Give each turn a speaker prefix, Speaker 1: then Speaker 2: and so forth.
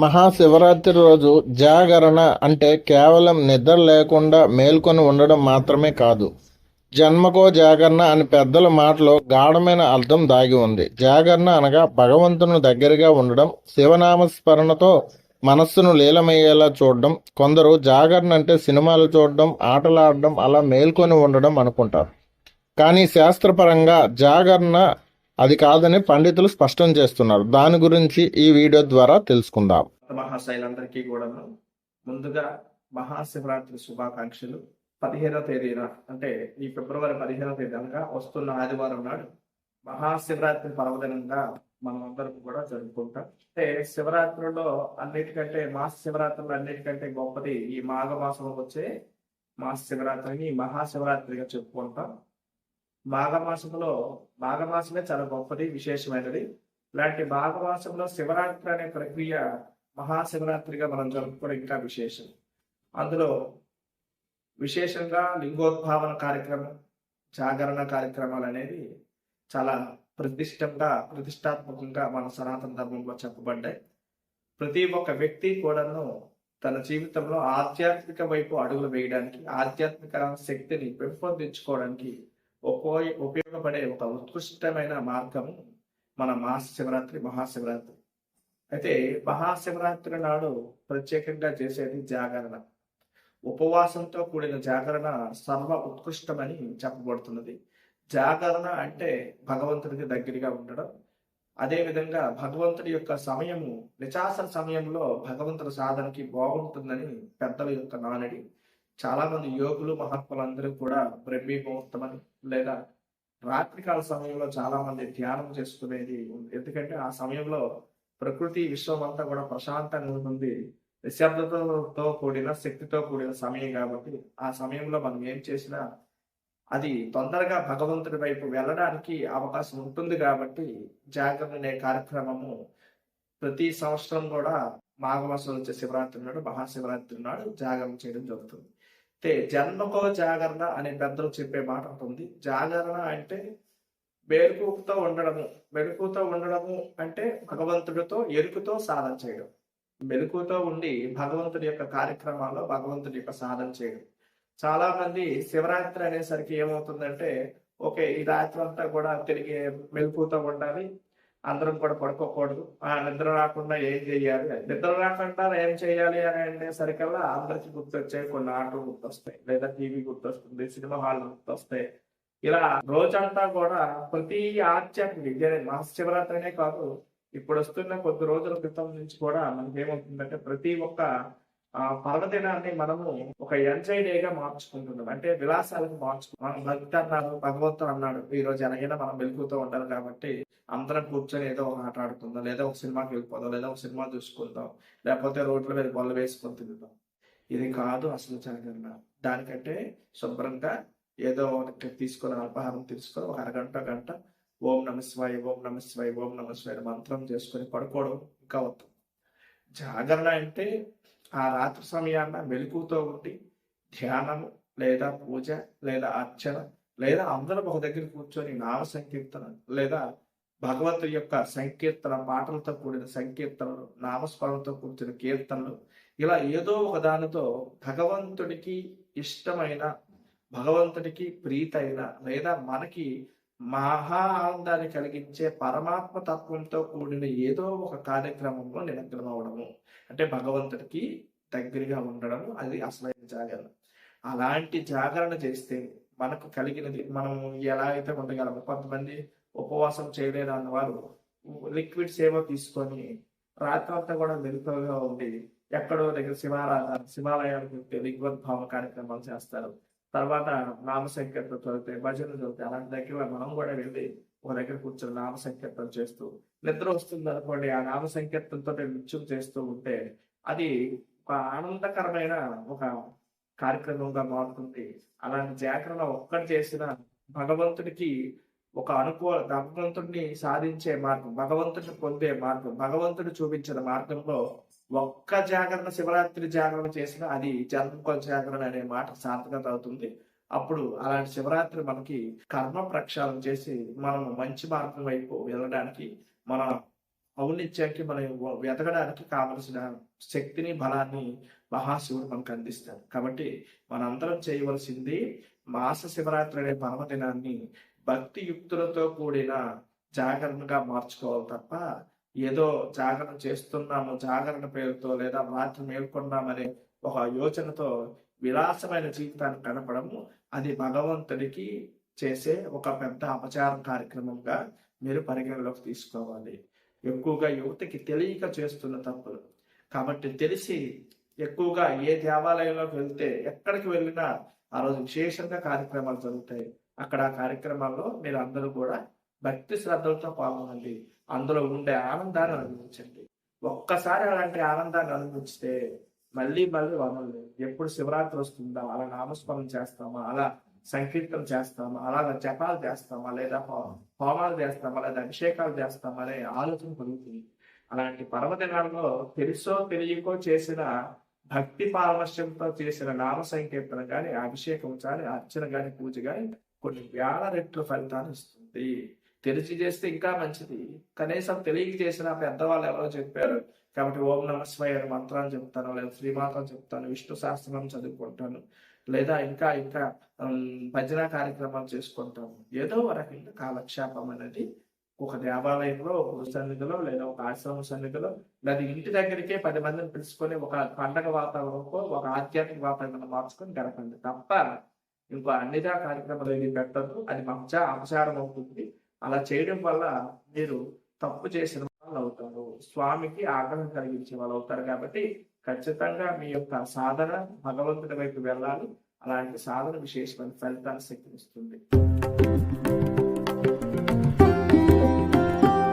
Speaker 1: మహాశివరాత్రి రోజు జాగరణ అంటే కేవలం నిద్ర లేకుండా మేల్కొని ఉండడం మాత్రమే కాదు. జన్మకో జాగరణ అని పెద్దల మాటలో గాఢమైన అర్థం దాగి ఉంది. జాగరణ అనగా భగవంతుని దగ్గరగా ఉండడం, శివనామస్మరణతో మనస్సును లీలమయ్యేలా చూడడం. కొందరు జాగరణ అంటే సినిమాలు చూడడం, ఆటలాడడం, అలా మేల్కొని ఉండడం అనుకుంటారు. కానీ శాస్త్రపరంగా జాగరణ అది కాదని పండితులు స్పష్టం చేస్తున్నారు. దాని గురించి ఈ వీడియో ద్వారా తెలుసుకుందాం.
Speaker 2: మహాశైలందరికీ కూడా ముందుగా మహాశివరాత్రి శుభాకాంక్షలు. 15వ తేదీన అంటే ఈ ఫిబ్రవరి 15వ తేదీ అనగా వస్తున్న ఆదివారం నాడు మహాశివరాత్రి పర్వదినంగా మనం అందరం కూడా జరుపుకుంటాం. అంటే శివరాత్రిలో అన్నిటికంటే శివరాత్రిలో అన్నిటికంటే గొప్పది ఈ మాఘమాసంలో వచ్చే శివరాత్రిని మహాశివరాత్రిగా చెప్పుకుంటాం. మాఘమాసమే చాలా గొప్పది, విశేషమైనది. ఇలాంటి మాఘమాసంలో శివరాత్రి అనే ప్రక్రియ మహాశివరాత్రిగా మనం జరుపుకోవడం ఇంకా విశేషం. అందులో విశేషంగా లింగోద్భావన కార్యక్రమం, జాగరణ కార్యక్రమాలు అనేది చాలా ప్రతిష్టాత్మకంగా మన సనాతన ధర్మంలో చెప్పబడ్డాయి. ప్రతి ఒక్క వ్యక్తి కూడాను తన జీవితంలో ఆధ్యాత్మిక వైపు అడుగులు వేయడానికి, ఆధ్యాత్మిక శక్తిని పెంపొందించుకోవడానికి ఉపయోగపడే ఒక ఉత్కృష్టమైన మార్గం మన మహాశివరాత్రి. అయితే మహాశివరాత్రి నాడు ప్రత్యేకంగా చేసేది జాగరణ. ఉపవాసంతో కూడిన జాగరణ సర్వ ఉత్కృష్టమని చెప్పబడుతున్నది. జాగరణ అంటే భగవంతుడికి దగ్గరగా ఉండడం. అదేవిధంగా భగవంతుడి యొక్క సమయము, నిశాచర సమయంలో భగవంతుడి సాధనకి బాగుంటుందని పెద్దల యొక్క నానుడి. చాలా మంది యోగులు, మహాత్ములందరూ కూడా బ్రహ్మీ ముహూర్తమని లేదా రాత్రికాల సమయంలో చాలా మంది ధ్యానం చేసుకునేది ఉంది. ఎందుకంటే ఆ సమయంలో ప్రకృతి, విశ్వం అంతా కూడా ప్రశాంతంగా ఉంటుంది. నిశ్శబ్దతతో కూడిన, శక్తితో కూడిన సమయం కాబట్టి ఆ సమయంలో మనం ఏం చేసినా అది తొందరగా భగవంతుడి వైపు వెళ్ళడానికి అవకాశం ఉంటుంది. కాబట్టి జాగరణ అనే కార్యక్రమము ప్రతి సంవత్సరం కూడా మాఘమాసంలో వచ్చే శివరాత్రి నాడు, మహాశివరాత్రి నాడు జాగరణ చేయడం జరుగుతుంది. జన్మకో జాగరణ అనే పెద్దలు చెప్పే మాట ఉంటుంది. జాగరణ అంటే మెలకుతో ఉండడము అంటే భగవంతుడితో ఎరుకుతో సాధన చేయడం. మెలకుతో ఉండి భగవంతుడి యొక్క కార్యక్రమాల్లో భగవంతుడి యొక్క సాధన చేయడం. చాలా మంది శివరాత్రి అనేసరికి ఏమవుతుందంటే, ఓకే, ఈ రాత్రి అంతా కూడా తిరిగి మెలకుతో ఉండాలి, అందరం కూడా పడుకోకూడదు, నిద్ర రాకుండా ఏం చేయాలి, నిద్ర రాకుండా ఏం చేయాలి అని అనేసరికల్లా అందరికి గుర్తొచ్చాయి కొన్ని ఆటలు గుర్తొస్తాయి, లేదా టీవీ గుర్తొస్తుంది, సినిమా హాల్ గుర్తొస్తాయి. ఇలా రోజంతా కూడా ప్రతి ఆధ్యాత్మిక మహాశివరాత్రి అనే కాదు, ఇప్పుడు వస్తున్న కొద్ది రోజుల క్రితం నుంచి కూడా మనకి ఏమవుతుందంటే ప్రతి ఒక్క పర్వదినాన్ని మనము ఒక ఎంజాయ్ డేగా మార్చుకుంటున్నాం. అంటే విలాసాలకు మార్చుకుంటాం. భక్తి అన్నాడు, భగవంతుడు అన్నాడు, ఈ రోజు ఎలాగైనా మనం వెలుగుతూ ఉండాలి కాబట్టి అందరం కూర్చొని ఏదో ఒక ఆట ఆడుకుందాం, లేదా ఒక సినిమాకి వెళ్ళిపోదాం, లేదా ఒక సినిమా చూసుకుందాం, లేకపోతే రోడ్ల మీద బొల్ల వేసుకొని తిందాం. ఇది కాదు అసలు జాగరణ. దానికంటే శుభ్రంగా ఏదో ఒకటి తీసుకొని, అల్పాహారం తీసుకొని ఒక అరగంట గంట ఓం నమ శివాయ, ఓం నమ శివాయ, ఓం నమ శివాయ మంత్రం చేసుకొని పడుకోవడం ఇంకా ఉత్తమం. జాగరణ అంటే ఆ రాత్రి సమయాన్న మెలకువతో ఉండి ధ్యానము, లేదా పూజ, లేదా అర్చన, లేదా అందరం ఒక దగ్గర కూర్చొని నామ సంకీర్తన, లేదా భగవంతుడి యొక్క సంకీర్తన, పాటలతో కూడిన సంకీర్తనలు, నామస్మరణతో కూర్చున్న కీర్తనలు, ఇలా ఏదో ఒక దానితో భగవంతుడికి ఇష్టమైన, భగవంతుడికి ప్రీతైన, లేదా మనకి మహా ఆనందాన్ని కలిగించే పరమాత్మ తత్వంతో కూడిన ఏదో ఒక కార్యక్రమంలో నిమగ్నం అవడము అంటే భగవంతుడికి దగ్గరగా ఉండడము, అది అసలైన జాగరణ. అలాంటి జాగరణ చేస్తే మనకు కలిగినది మనం ఎలా అయితే ఉండగలము. కొంతమంది ఉపవాసం చేయలేదు అన్నవారు లిక్విడ్స్ ఏమో తీసుకొని రాత్రంతా కూడా మెలకువగా ఉండి ఎక్కడో దగ్గర శివాలయానికి లింగోద్భావ కార్యక్రమాలు చేస్తారు. తర్వాత నామ సంకీర్తన చదివితే, భజనలు చదివితే, అలాంటి దగ్గర మనం కూడా వెళ్ళి ఒక దగ్గర కూర్చొని నామ సంకీర్తన చేస్తూ నిద్ర వస్తుంది అనుకోండి, ఆ నామ సంకీర్తనతో నృత్యం చేస్తూ ఉంటే అది ఒక ఆనందకరమైన ఒక కార్యక్రమంగా మారుతుంది. అలాంటి జాగరణ ఒక్కటి చేసిన భగవంతుడికి ఒక భగవంతుడిని సాధించే మార్గం, భగవంతుడిని పొందే మార్గం, భగవంతుడు చూపించిన మార్గంలో ఒక్క జాగరణ, శివరాత్రి జాగరణ చేసిన అది జన్మకో జాగరణ అనే మాట సార్థకత అవుతుంది. అప్పుడు అలాంటి శివరాత్రి మనకి కర్మ ప్రక్షాళన చేసి మనం మంచి మార్గం వైపు వెళ్ళడానికి, మన ఔన్నిత్యానికి మనం ఎదగడానికి కావలసిన శక్తిని, బలాన్ని మహాశివుడు మనకు అందిస్తాడు. కాబట్టి మనందరం చేయవలసింది మాస శివరాత్రి అనే పర్వదినాన్ని భక్తి యుక్తులతో కూడిన జాగరణగా మార్చుకోవాలి తప్ప, ఏదో జాగరణ చేస్తున్నాము, జాగరణ పేరుతో లేదా రాత్రి మేల్కొన్నామనే ఒక యోచనతో విలాసమైన జీవితాన్ని గడపడము అది భగవంతుడికి చేసే ఒక పెద్ద అపచారం కార్యక్రమంగా మీరు పరిగణలోకి తీసుకోవాలి. ఎక్కువగా యువతకి తెలియక చేస్తున్న తప్పులు. కాబట్టి తెలిసి ఎక్కువగా ఏ దేవాలయంలోకి వెళ్తే, ఎక్కడికి వెళ్ళినా ఆ రోజు విశేషంగా కార్యక్రమాలు జరుగుతాయి. అక్కడ ఆ కార్యక్రమాల్లో మీరు అందరూ కూడా భక్తి శ్రద్ధలతో పాల్గొనండి. అందులో ఉండే ఆనందాన్ని అనుభవించండి. ఒక్కసారి అలాంటి ఆనందాన్ని అనుభవిస్తే మళ్ళీ మళ్ళీ వదలలేదు. ఎప్పుడు శివరాత్రి వస్తుందా, అలా నామస్మరణ చేస్తామా, అలా సంకీర్తన చేస్తామా, అలా జపాలు చేస్తామా, లేదా హోమాలు చేస్తామా, లేదా అభిషేకాలు చేస్తామా అనే ఆలోచన కలుగుతుంది. అలాంటి పర్వదినాల్లో తెలుసో తెలియకో చేసిన భక్తి పారవశ్యంతో చేసిన నామ సంకీర్తన గాని, అభిషేకం కానీ, అర్చన గాని, పూజ గాని కొన్ని వేల రెట్లు ఫలితాన్ని ఇస్తుంది. తెలిసి చేస్తే ఇంకా మంచిది. కనీసం తెలియక చేసిన పెద్దవాళ్ళు ఎవరో చెప్పారు కాబట్టి ఓం నమ శివాయ అనే మంత్రాలు చెప్తాను, లేదా శ్రీమాత్రం చెప్తాను, విష్ణు సహస్రనామం చదువుకుంటాను, లేదా ఇంకా ఇంకా భజన కార్యక్రమాలు చేసుకుంటాము. ఏదో ఒక రకంగా కాలక్షేపం అనేది ఒక దేవాలయంలో, ఒక గురు సన్నిధిలో, లేదా ఒక ఆశ్రమ సన్నిధిలో, లేదా ఇంటి దగ్గరికే 10 మందిని పిలుచుకొని ఒక పండగ వాతావరణంలో ఒక ఆధ్యాత్మిక వాతావరణం మార్చుకొని గడపండి తప్ప ఇంకో అన్నిదా కార్యక్రమాలు ఏది పెట్టద్దు. అది అపచారం అవుతుంది. అలా చేయడం వల్ల మీరు తప్పు చేసిన వాళ్ళు అవుతారు, స్వామికి ఆగ్రహం కలిగించే వాళ్ళు అవుతారు. కాబట్టి ఖచ్చితంగా మీ యొక్క సాధన భగవంతుడి వైపు వెళ్ళాలి. అలాంటి సాధన విశేషమైన ఫలితాన్ని శక్తినిస్తుంది.